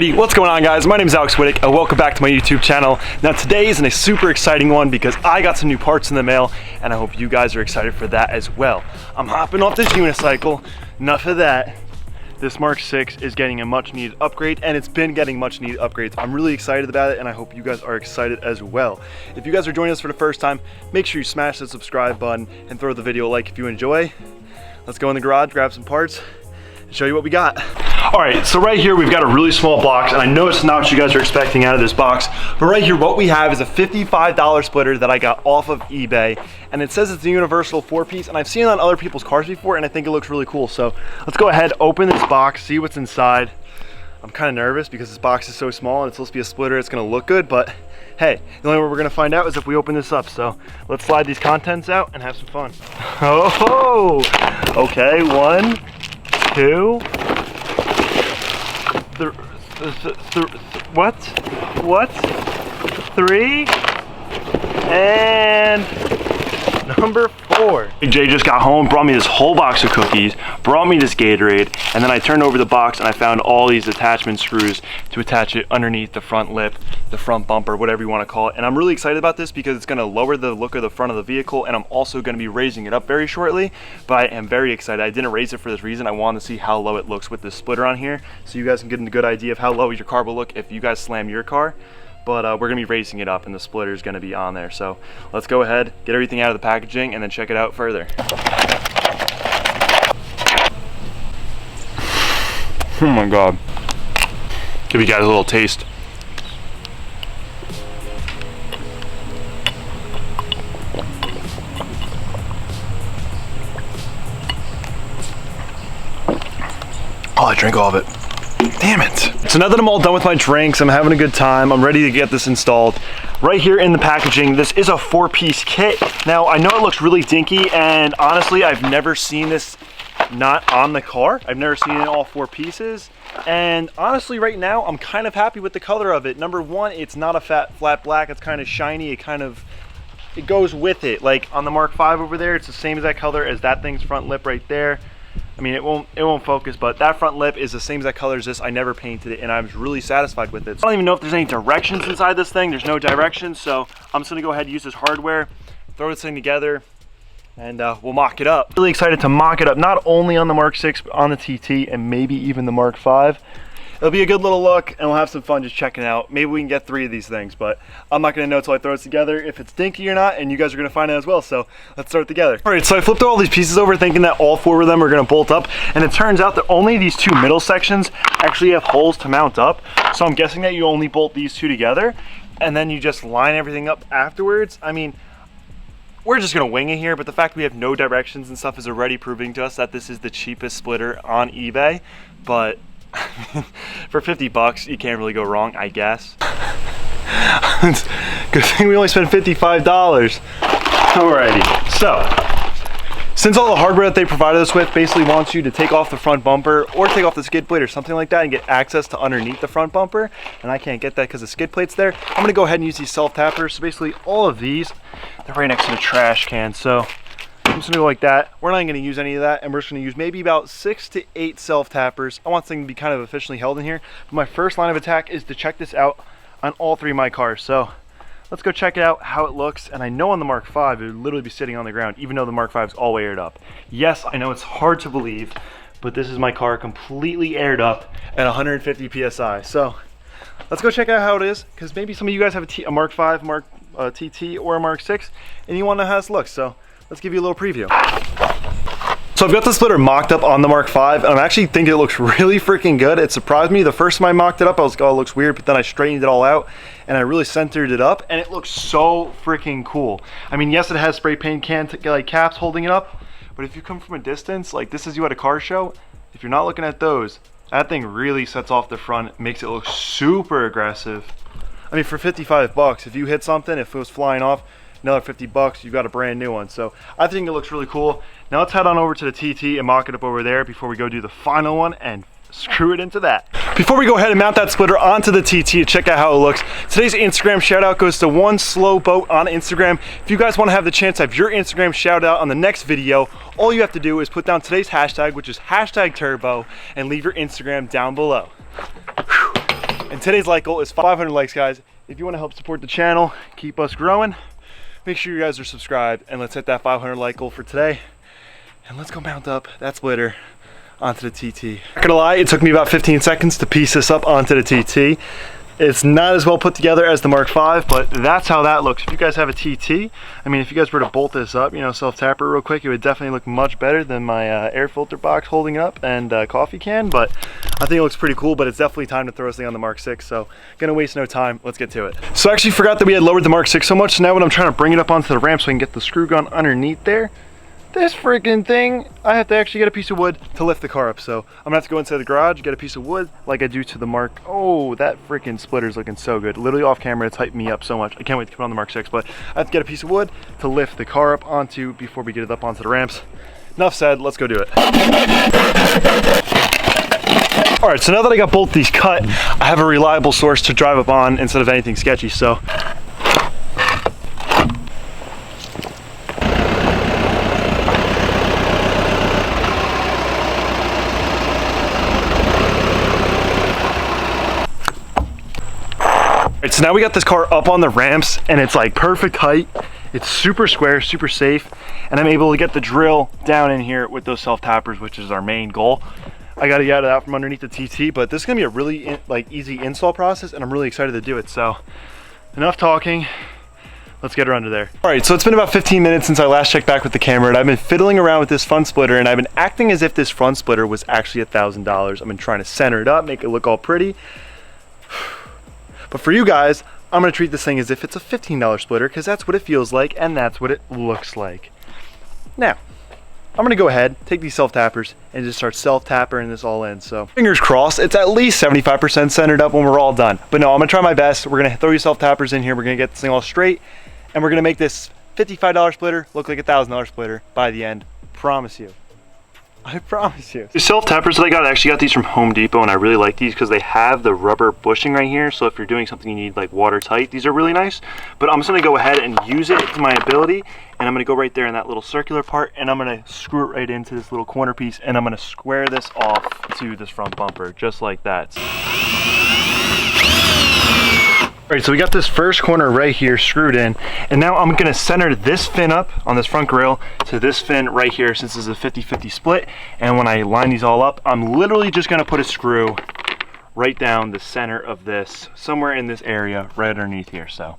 Alrighty, what's going on, guys? My name is Alex Widuch and welcome back to my YouTube channel. Now today is a super exciting one because I got some new parts in the mail and I hope you guys are excited for that as well. I'm hopping off this unicycle. Enough of that. This Mark 6 is getting a much needed upgrade and it's been getting much needed upgrades. I'm really excited about it and I hope you guys are excited as well. If you guys are joining us for the first time, make sure you smash the subscribe button and throw the video a like if you enjoy. Let's go in the garage, grab some parts, and show you what we got. All right, so right here we've got a really small box, and I know it's not what you guys are expecting out of this box, but right here what we have is a $55 splitter that I got off of eBay, and it says it's a universal 4-piece, and I've seen it on other people's cars before, and I think it looks really cool. So let's go ahead, open this box, see what's inside. I'm kind of nervous because this box is so small and it's supposed to be a splitter. It's going to look good, but hey, the only way we're going to find out is if we open this up. So let's slide these contents out and have some fun. Oh, okay, 1, 2, what? 3, and number 4. Big J just got home, brought me this whole box of cookies, brought me this Gatorade, and then I turned over the box and I found all these attachment screws to attach it underneath the front lip, the front bumper, whatever you want to call it. And I'm really excited about this because it's going to lower the look of the front of the vehicle, and I'm also going to be raising it up very shortly, but I am very excited. I didn't raise it for this reason. I wanted to see how low it looks with this splitter on here so you guys can get a good idea of how low your car will look if you guys slam your car. But we're gonna be raising it up and the splitter is gonna be on there. So let's go ahead, get everything out of the packaging and then check it out further. Oh my God. Give you guys a little taste. Oh, I drank all of it. Damn it. So now that I'm all done with my drinks, I'm having a good time, I'm ready to get this installed. Right here in the packaging, this is a 4-piece kit. Now, I know it looks really dinky, and honestly, I've never seen this not on the car. I've never seen it in all 4 pieces. And honestly, right now, I'm kind of happy with the color of it. Number one, it's not a flat black, it's kind of shiny, it goes with it. Like on the Mark 5 over there, it's the same exact color as that thing's front lip right there. I mean, it won't focus, but that front lip is the same exact color as this. I never painted it, and I was really satisfied with it. So I don't even know if there's any directions inside this thing. There's no directions, so I'm just gonna go ahead and use this hardware, throw this thing together, and we'll mock it up. Really excited to mock it up, not only on the Mark 6, but on the TT, and maybe even the Mark 5. It'll be a good little look, and we'll have some fun just checking it out. Maybe we can get 3 of these things, but I'm not gonna know until I throw it together if it's dinky or not, and you guys are gonna find out as well, so let's start together. All right, so I flipped all these pieces over thinking that all 4 of them are gonna bolt up, and it turns out that only these 2 middle sections actually have holes to mount up, so I'm guessing that you only bolt these 2 together, and then you just line everything up afterwards. I mean, we're just gonna wing it here, but the fact we have no directions and stuff is already proving to us that this is the cheapest splitter on eBay, but for 50 bucks, you can't really go wrong, I guess. Good thing we only spent $55. Alrighty, so since all the hardware that they provided us with basically wants you to take off the front bumper or take off the skid plate or something like that and get access to underneath the front bumper, and I can't get that because the skid plate's there, I'm gonna go ahead and use these self-tappers. So basically all of these, they're right next to the trash can, so I'm just gonna go like that. We're not gonna use any of that, and we're just gonna use maybe about 6 to 8 self-tappers. I want this thing to be kind of efficiently held in here, but my first line of attack is to check this out on all 3 of my cars. So let's go check it out, how it looks. And I know on the Mark 5, it would literally be sitting on the ground, even though the Mark 5 is all aired up. Yes, I know it's hard to believe, but this is my car completely aired up at 150 PSI. So let's go check out how it is, because maybe some of you guys have a Mark 5, Mark TT, or a Mark 6, and you wanna know how this looks. So let's give you a little preview. So I've got the splitter mocked up on the Mark 5, and I actually think it looks really freaking good. It surprised me. The first time I mocked it up, I was like, oh, it looks weird, but then I straightened it all out, and I really centered it up, and it looks so freaking cool. I mean, yes, it has spray paint like caps holding it up, but if you come from a distance, like this is you at a car show, if you're not looking at those, that thing really sets off the front, makes it look super aggressive. I mean, for 55 bucks, if you hit something, if it was flying off, another 50 bucks, you've got a brand new one. So I think it looks really cool. Now let's head on over to the TT and mock it up over there before we go do the final one and screw it into that. Before we go ahead and mount that splitter onto the TT to check out how it looks, today's Instagram shout out goes to One Slow Boat on Instagram. If you guys want to have the chance to have your Instagram shout out on the next video, all you have to do is put down today's hashtag, which is #turbo, and leave your Instagram down below. Whew. And today's like goal is 500 likes, guys. If you want to help support the channel, keep us growing, make sure you guys are subscribed, and let's hit that 500 like goal for today. And let's go mount up that splitter onto the TT. Not gonna lie, it took me about 15 seconds to piece this up onto the TT. It's not as well put together as the Mark V, but that's how that looks. If you guys have a TT, I mean, if you guys were to bolt this up, you know, self-tapper real quick, it would definitely look much better than my air filter box holding up and coffee can, but I think it looks pretty cool. But it's definitely time to throw this thing on the Mark VI, so gonna waste no time. Let's get to it. So I actually forgot that we had lowered the Mark VI so much, so now when I'm trying to bring it up onto the ramp so I can get the screw gun underneath there, this freaking thing, I have to actually get a piece of wood to lift the car up. So I'm gonna have to go inside the garage, get a piece of wood like I do to the Mark. Oh, that freaking splitter's looking so good. Literally off camera, it's hyped me up so much. I can't wait to put on the Mark VI, but I have to get a piece of wood to lift the car up onto before we get it up onto the ramps. Enough said, let's go do it. All right, so now that I got both these cut, I have a reliable source to drive up on instead of anything sketchy, so. Alright, so now we got this car up on the ramps and it's like perfect height. It's super square, super safe, and I'm able to get the drill down in here with those self-tappers, which is our main goal. I got to get it out from underneath the TT, but this is gonna be a really easy install process, and I'm really excited to do it. So enough talking, let's get her under there. All right, so it's been about 15 minutes since I last checked back with the camera, and I've been fiddling around with this front splitter, and I've been acting as if this front splitter was actually $1,000. I've been trying to center it up, make it look all pretty. But for you guys, I'm gonna treat this thing as if it's a $15 splitter, because that's what it feels like and that's what it looks like. Now, I'm gonna go ahead, take these self-tappers, and just start self-tappering this all in. So fingers crossed, it's at least 75% centered up when we're all done. But no, I'm gonna try my best. We're gonna throw these self-tappers in here, we're gonna get this thing all straight, and we're gonna make this $55 splitter look like a $1,000 splitter by the end. Promise you. I promise you. These self-tappers that I actually got these from Home Depot, and I really like these because they have the rubber bushing right here, so if you're doing something you need like watertight, these are really nice. But I'm just gonna go ahead and use it to my ability, and I'm gonna go right there in that little circular part, and I'm gonna screw it right into this little corner piece, and I'm gonna square this off to this front bumper, just like that. All right, so we got this first corner right here screwed in, and now I'm gonna center this fin up on this front grille to this fin right here, since this is a 50-50 split. And when I line these all up, I'm literally just gonna put a screw right down the center of this, somewhere in this area right underneath here. So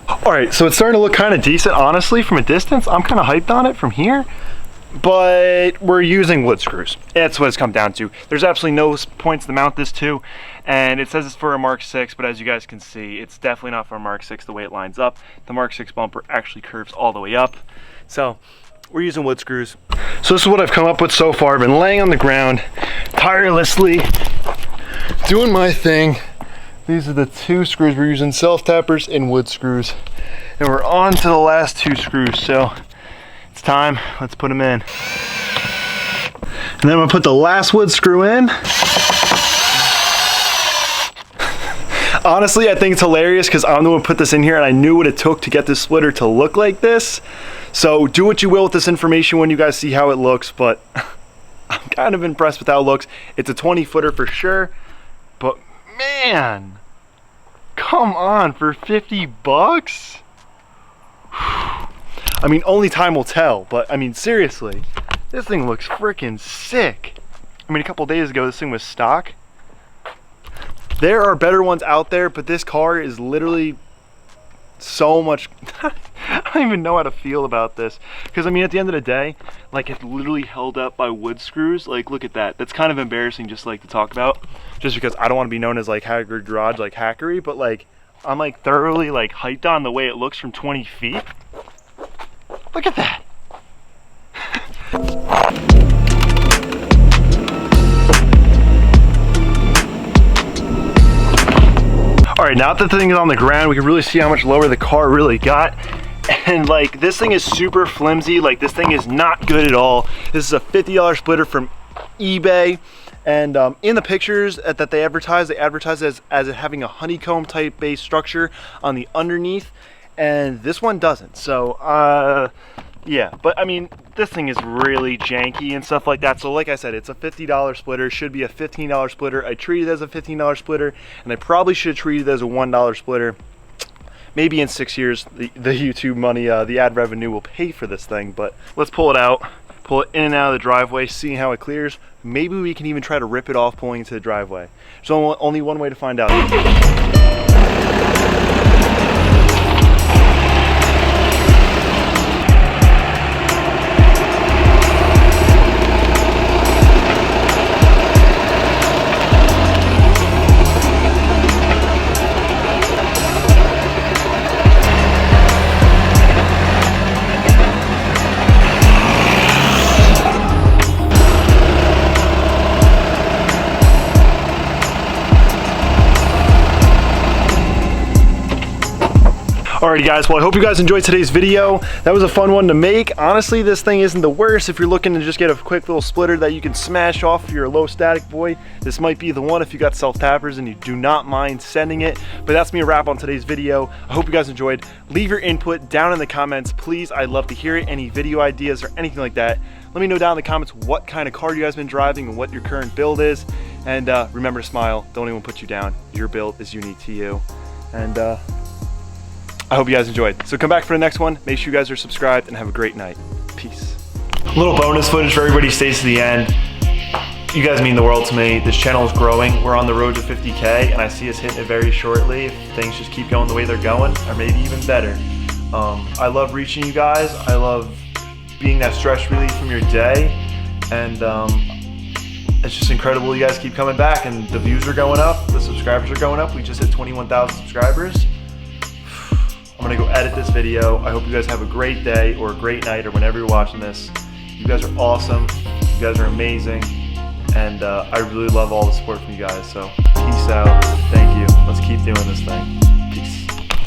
all right, so it's starting to look kind of decent, honestly. From a distance, I'm kind of hyped on it from here, but we're using wood screws. That's what it's come down to. There's absolutely no points to mount this to, and it says it's for a Mark VI, but as you guys can see, it's definitely not for a Mark VI the way it lines up. The Mark VI bumper actually curves all the way up, so we're using wood screws. So this is what I've come up with so far. I've been laying on the ground tirelessly doing my thing. These are the two screws we're using, self-tappers and wood screws, and we're on to the last two screws. So it's time, let's put them in. And then I'm gonna put the last wood screw in. Honestly, I think it's hilarious because I'm the one who put this in here, and I knew what it took to get this splitter to look like this. So do what you will with this information when you guys see how it looks, but I'm kind of impressed with how it looks. It's a 20-footer for sure, but man, come on, for 50 bucks? I mean, only time will tell, but I mean, seriously, this thing looks freaking sick. I mean, a couple days ago, this thing was stock. There are better ones out there, but this car is literally so much. I don't even know how to feel about this, because I mean, at the end of the day, like, it's literally held up by wood screws. Like, look at that. That's kind of embarrassing just like to talk about, just because I don't want to be known as like Haggard Garage, like hackery, but like, I'm like thoroughly like hyped on the way it looks from 20 feet. Look at that. All right, now that the thing is on the ground, we can really see how much lower the car really got. And like, this thing is super flimsy. Like, this thing is not good at all. This is a $50 splitter from eBay. And in the pictures that they advertise as it having a honeycomb type base structure on the underneath. And this one doesn't. So Yeah, but I mean, this thing is really janky and stuff like that. So like I said, it's a $50 splitter, should be a $15 splitter. I treat it as a $15 splitter, and I probably should treat it as a $1 splitter. Maybe in 6 years, the YouTube money, the ad revenue will pay for this thing, but let's pull it out, pull it in and out of the driveway, see how it clears. Maybe we can even try to rip it off pulling into the driveway. There's only one way to find out. Alrighty guys, well I hope you guys enjoyed today's video. That was a fun one to make. Honestly, this thing isn't the worst. If you're looking to just get a quick little splitter that you can smash off your low static boy, this might be the one if you got self-tappers and you do not mind sending it. But that's me a wrap on today's video. I hope you guys enjoyed. Leave your input down in the comments, please. I'd love to hear it. Any video ideas or anything like that. Let me know down in the comments what kind of car you guys been driving and what your current build is. And remember to smile. Don't anyone put you down. Your build is unique to you. And I hope you guys enjoyed. So come back for the next one. Make sure you guys are subscribed and have a great night. Peace. A little bonus footage for everybody who stays to the end. You guys mean the world to me. This channel is growing. We're on the road to 50K and I see us hitting it very shortly if things just keep going the way they're going, or maybe even better. I love reaching you guys. I love being that stress relief from your day. And it's just incredible you guys keep coming back and the views are going up, the subscribers are going up. We just hit 21,000 subscribers. I'm gonna go edit this video. I hope you guys have a great day or a great night or whenever you're watching this. You guys are awesome. You guys are amazing. And I really love all the support from you guys. So peace out. Thank you.